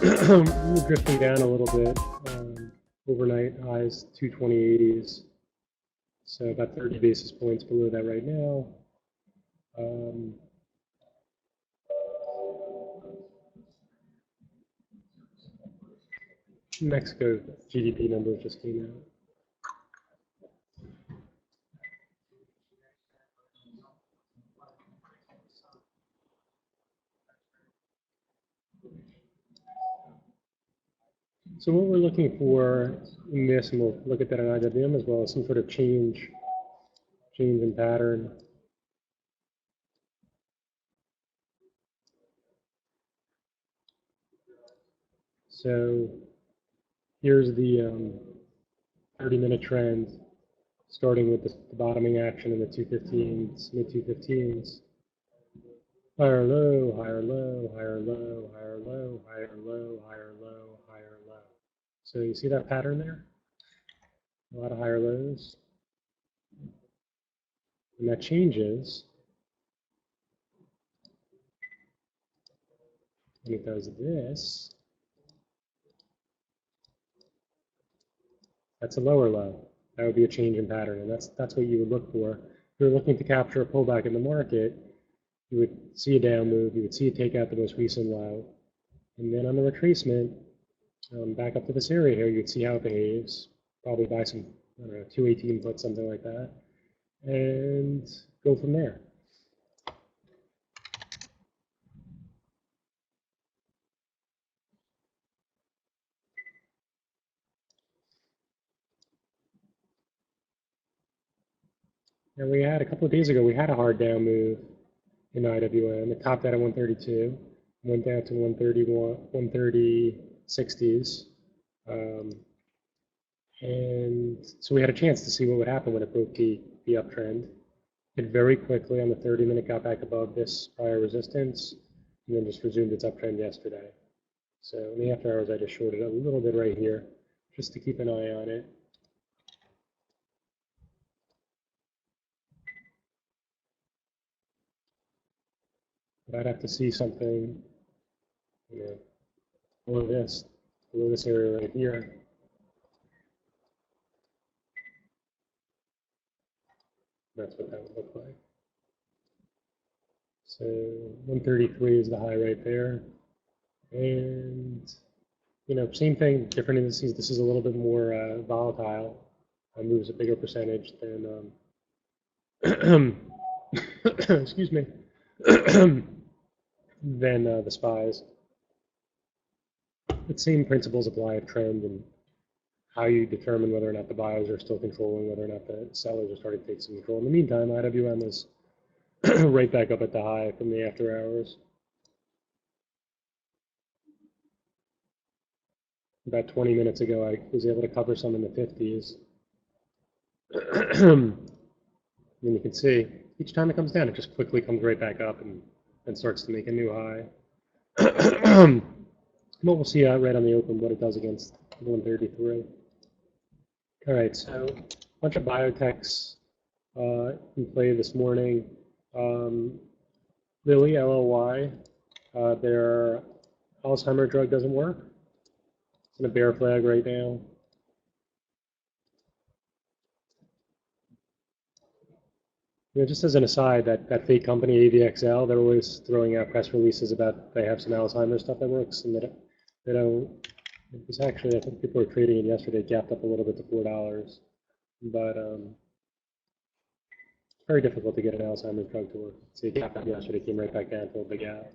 we're drifting down a little bit. Overnight highs 220.80s, so about 30 basis points below that right now. Mexico GDP numbers just came out. So what we're looking for in this, and we'll look at that on IWM as well, is some sort of change in pattern. So here's the 30-minute trend, starting with the bottoming action in the 215s, mid-215s. Higher low, higher low, higher low, higher low, higher low, higher low, higher low. So you see that pattern there? A lot of higher lows. And that changes. And it does this. That's a lower low. That would be a change in pattern, and that's what you would look for. If you're looking to capture a pullback in the market, you would see a down move, you would see it take out the most recent low, and then on the retracement, back up to this area here, you'd see how it behaves, probably buy some, I don't know, 218 put, something like that, and go from there. And we had, a couple of days ago, we had a hard down move in IWM. It topped out at 132, went down to 130.60s. And so we had a chance to see what would happen when it broke the uptrend. It very quickly on the 30-minute got back above this prior resistance, and then just resumed its uptrend yesterday. So in the after hours, I just shorted a little bit right here, just to keep an eye on it. But I'd have to see something, you know, below this area right here. That's what that would look like. So 133 is the high right there. And, you know, same thing, different indices. This is a little bit more volatile. Moves a bigger percentage than, excuse me, than the SPYs. But same principles apply of trend and how you determine whether or not the buyers are still controlling, whether or not the sellers are starting to take some control. In the meantime, IWM is right back up at the high from the after hours. About 20 minutes ago, I was able to cover some in the 50s. And you can see, each time it comes down, it just quickly comes right back up and starts to make a new high. But we'll see right on the open what it does against 133. All right, so a bunch of biotechs in play this morning. Lilly, LLY, their Alzheimer drug doesn't work. It's in a bear flag right now. You know, just as an aside, that fake company, AVXL, they're always throwing out press releases about they have some Alzheimer's stuff that works, and they don't. It was actually, I think people were trading it yesterday, gapped up a little bit to $4, but it's very difficult to get an Alzheimer's drug to work. So it gapped up yesterday, came right back down to a big gap.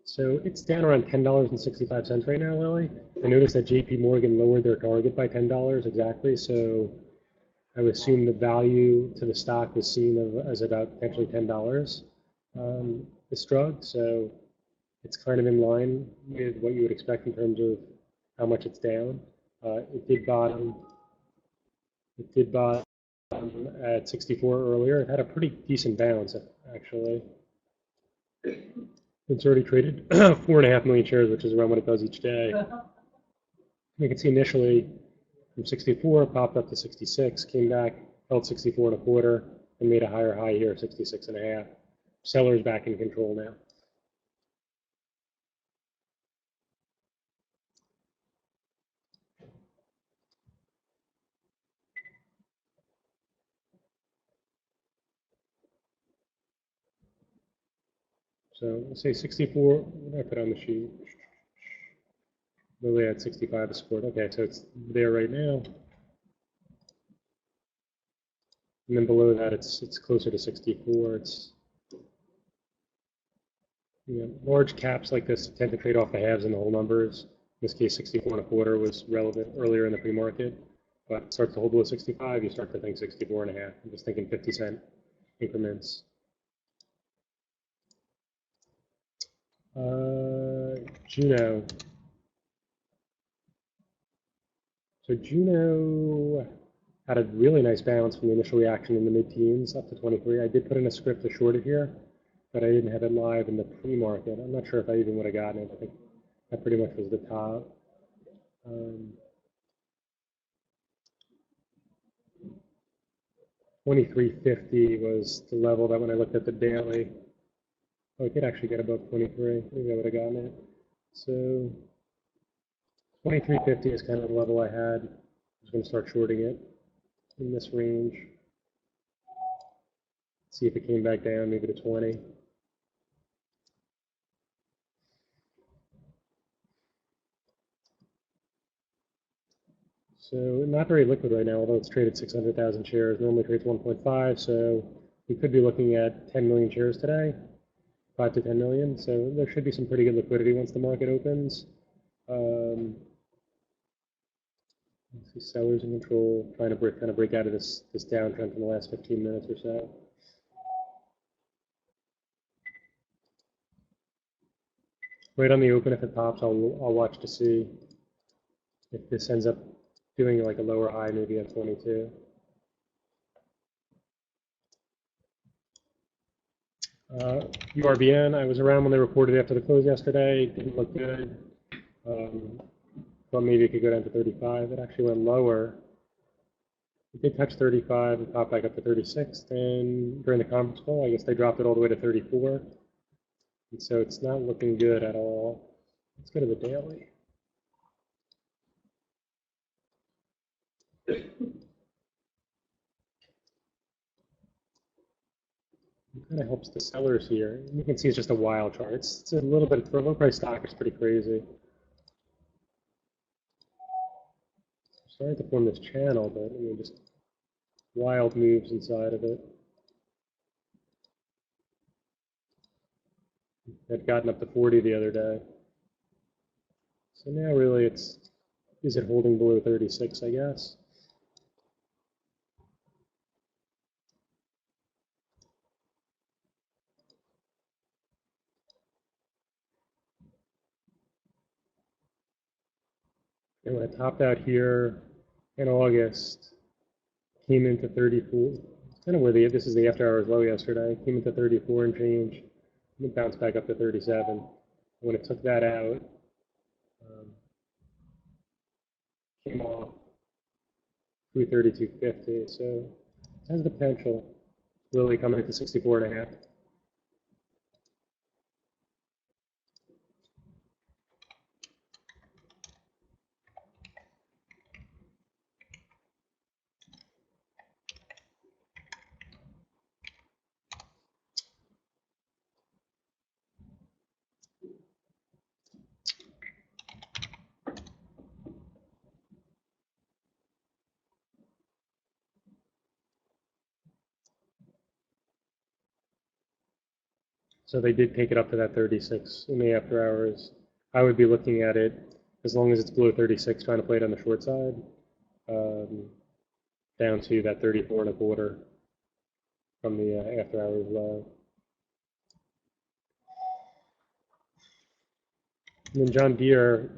So it's down around $10.65 right now, Lily. I noticed that JP Morgan lowered their target by $10 exactly, so I would assume the value to the stock was seen as about potentially $10, this drug. So it's kind of in line with what you would expect in terms of how much it's down. It did bottom at 64 earlier. It had a pretty decent bounce, actually. It's already traded 4.5 million shares, which is around what it does each day. You can see initially from 64, popped up to 66, came back, held 64.25, and made a higher high here, 66.5. Sellers back in control now. So let's say 64, what did I put on the sheet? Lily at 65 support. Okay, so it's there right now. And then below that, it's closer to 64. It's, you know, large caps like this tend to trade off the halves and the whole numbers. In this case, 64.25 was relevant earlier in the pre-market, but it starts to hold below 65. You start to think 64.5. I'm just thinking 50-cent increments. Juno. So Juno had a really nice bounce from the initial reaction in the mid-teens up to 23. I did put in a script to short it here, but I didn't have it live in the pre-market. I'm not sure if I even would have gotten it. I think that pretty much was the top. 2350 was the level that when I looked at the daily, oh, I did actually get above 23. Maybe I would have gotten it. So 2350 is kind of the level I had. I was going to start shorting it in this range. See if it came back down maybe to 20. So not very liquid right now, although it's traded 600,000 shares. Normally trades 1.5, so we could be looking at 10 million shares today, 5 to 10 million. So there should be some pretty good liquidity once the market opens. Let's see, sellers in control, trying to kind of break out of this downtrend from the last 15 minutes or so. Right on the open, if it pops, I'll watch to see if this ends up doing like a lower high, maybe at 22. URBN, I was around when they reported after the close yesterday. Didn't look good. Thought maybe it could go down to 35. It actually went lower. It did touch 35 and pop back up to 36. Then during the conference call, I guess they dropped it all the way to 34. And so it's not looking good at all. Let's go to the daily. It kind of helps the sellers here. You can see it's just a wild chart. It's a little bit, for a low price stock, it's pretty crazy. Starting to form this channel, but I mean, just wild moves inside of it. Had gotten up to 40 the other day. So now really is it holding below 36, I guess? And when it topped out here in August, came into 34. It's kind of where this is the after hours low yesterday. Came into 34 and change. And it bounced back up to 37. When it took that out, came off through 32.50. So it has the potential really coming into 64.5. So they did take it up to that 36 in the after hours. I would be looking at it as long as it's below 36, trying to play it on the short side, down to that 34.25 from the after hours low. And then John Deere,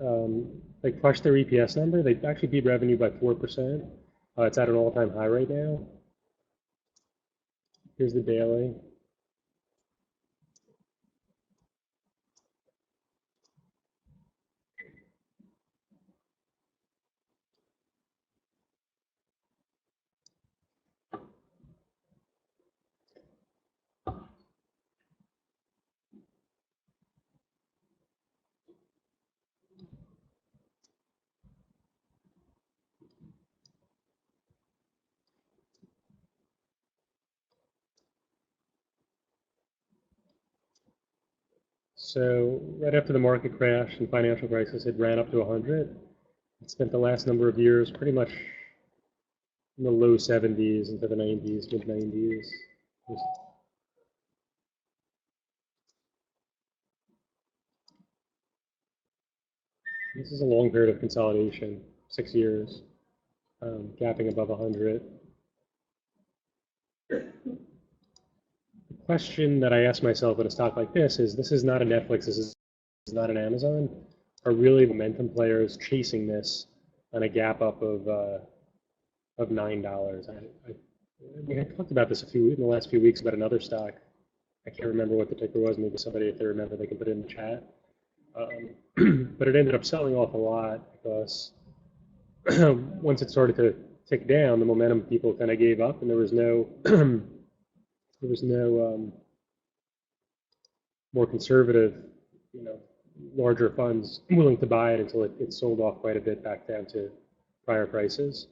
they crushed their EPS number. They actually beat revenue by 4%. It's at an all-time high right now. Here's the daily. So right after the market crash and financial crisis, it ran up to 100. It spent the last number of years pretty much in the low 70s into the 90s, mid 90s. This is a long period of consolidation, 6 years, gapping above 100. The question that I ask myself with a stock like this is not a Netflix, this is not an Amazon. Are really momentum players chasing this on a gap up of $9? We had talked about this in the last few weeks about another stock. I can't remember what the ticker was. Maybe somebody, if they remember, they can put it in the chat. But it ended up selling off a lot because once it started to tick down, the momentum people kind of gave up, and there was no more conservative, larger funds willing to buy it until it sold off quite a bit back down to prior prices.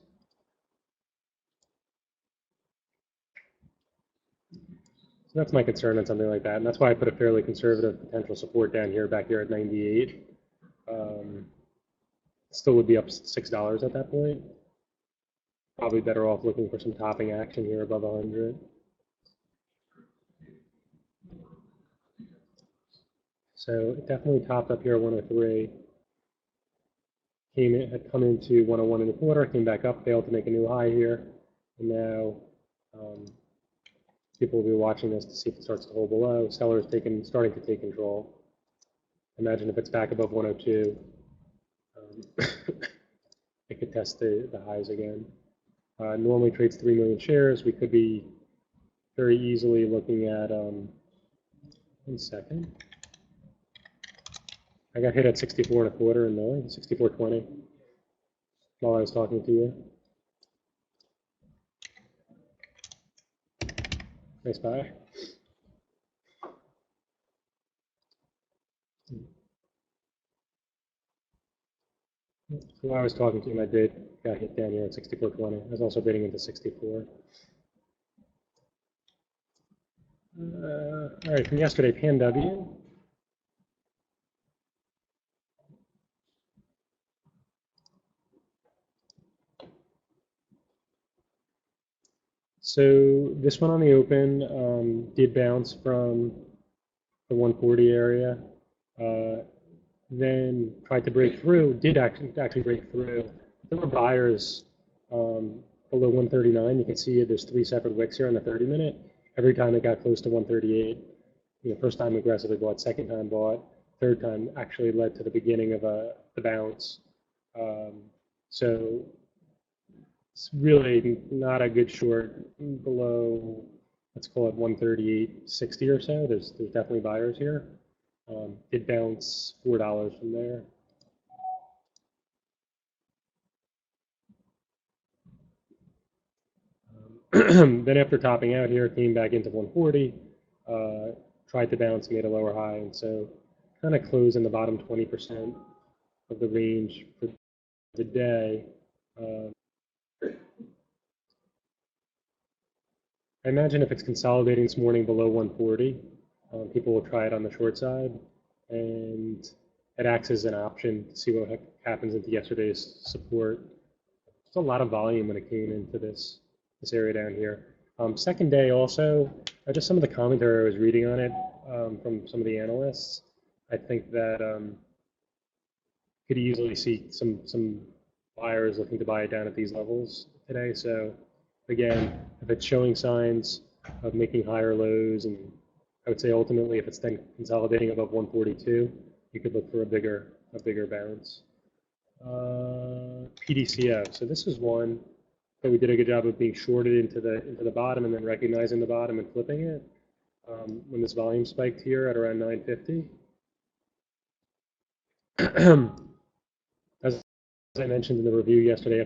So that's my concern on something like that, and that's why I put a fairly conservative potential support down here, back here at 98. Still would be up $6 at that point. Probably better off looking for some topping action here above 100. So it definitely topped up here at 103. Had come into 101 and a quarter, came back up, failed to make a new high here, and now people will be watching this to see if it starts to hold below. Sellers starting to take control. Imagine if it's back above 102, it could test the highs again. Normally trades 3 million shares. We could be very easily looking at, 1 second. I got hit at 64 and a quarter in Millie, 64.20 while I was talking to you. Nice buy. So while I was talking to you, my bid got hit down here at 64.20. I was also bidding into 64. All right, from yesterday, PanW. So this one on the open did bounce from the 140 area, then tried to break through, did actually break through. There were buyers below 139. You can see there's 3 separate wicks here on the 30-minute. Every time it got close to 138, first time aggressively bought, second time bought, third time actually led to the beginning of the bounce. So it's really not a good short below, let's call it 138.60 or so. There's definitely buyers here. Did bounce $4 from there. Then after topping out here, came back into 140, tried to bounce, made a lower high, and so kind of closed in the bottom 20% of the range for the day. I imagine if it's consolidating this morning below 140, people will try it on the short side, and it acts as an option to see what happens into yesterday's support. There's a lot of volume when it came into this area down here. Second day also, just some of the commentary I was reading on it from some of the analysts, I think that could easily see some buyers looking to buy it down at these levels today. So again, if it's showing signs of making higher lows, and I would say ultimately if it's then consolidating above 142, you could look for a bigger bounce. PDCO. So this is one that we did a good job of being shorted into the bottom and then recognizing the bottom and flipping it when this volume spiked here at around 950. As I mentioned in the review yesterday,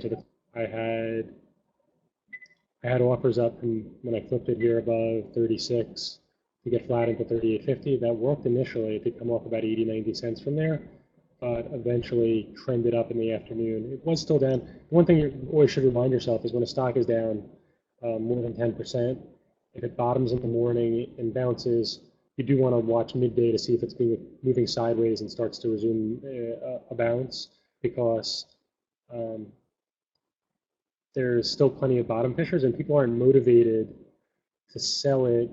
I had offers up, and when I flipped it here above 36 to get flat into 38.50, that worked initially. It did come off about 80-90 cents from there, but eventually trended up in the afternoon. It was still down. One thing you always should remind yourself is when a stock is down more than 10%, if it bottoms in the morning and bounces you do want to watch midday to see if it's moving sideways and starts to resume a bounce, because there's still plenty of bottom fishers and people aren't motivated to sell it.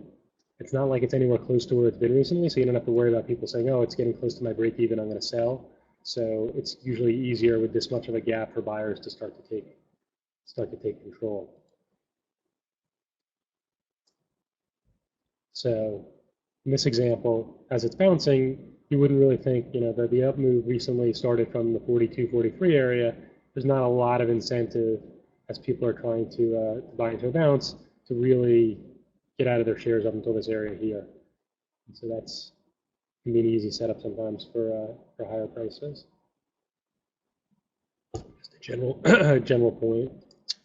It's not like it's anywhere close to where it's been recently, so you don't have to worry about people saying, oh, it's getting close to my break even, I'm going to sell. So it's usually easier with this much of a gap for buyers to start to take control. So in this example, as it's bouncing, you wouldn't really think, that the up move recently started from the 42, 43 area. There's not a lot of incentive as people are trying to buy into a bounce to really get out of their shares up until this area here. And so that's can be an easy setup sometimes for higher prices. Just a general point.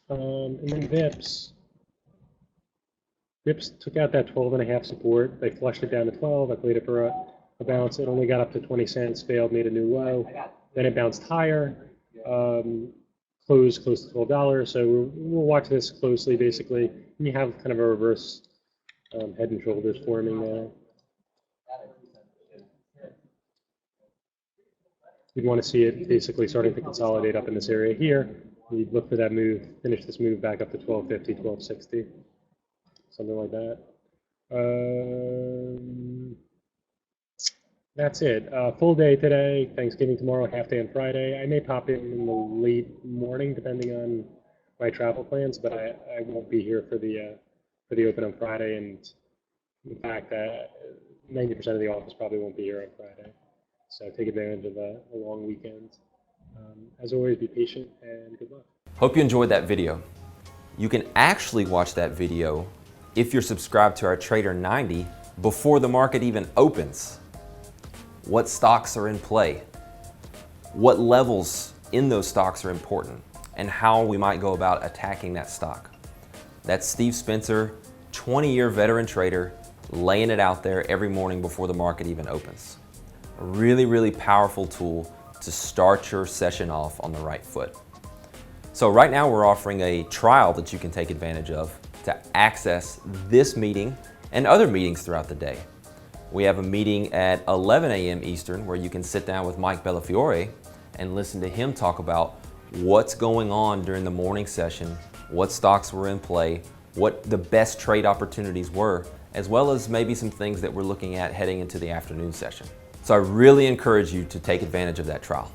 And then VIPs. VIPs took out that 12.5 support. They flushed it down to 12. I played it for a bounce. It only got up to 20 cents, failed, made a new low. Then it bounced higher, closed close to $12. So we'll watch this closely, basically. And you have kind of a reverse head and shoulders forming there. We'd want to see it basically starting to consolidate up in this area here. We'd look for that move, finish this move back up to 1250, 1260, something like that. That's it. Full day today, Thanksgiving tomorrow, half day on Friday. I may pop in the late morning depending on my travel plans, but I won't be here for the open on Friday, and in fact, 90% of the office probably won't be here on Friday. So take advantage of a long weekend. As always, be patient and good luck. Hope you enjoyed that video. You can actually watch that video if you're subscribed to our Trader 90 before the market even opens. What stocks are in play? What levels in those stocks are important? And how we might go about attacking that stock. That's Steve Spencer, 20-year veteran trader, laying it out there every morning before the market even opens. A really, really powerful tool to start your session off on the right foot. So right now we're offering a trial that you can take advantage of to access this meeting and other meetings throughout the day. We have a meeting at 11 a.m. Eastern where you can sit down with Mike Bellafiore and listen to him talk about what's going on during the morning session, what stocks were in play, what the best trade opportunities were, as well as maybe some things that we're looking at heading into the afternoon session. So I really encourage you to take advantage of that trial.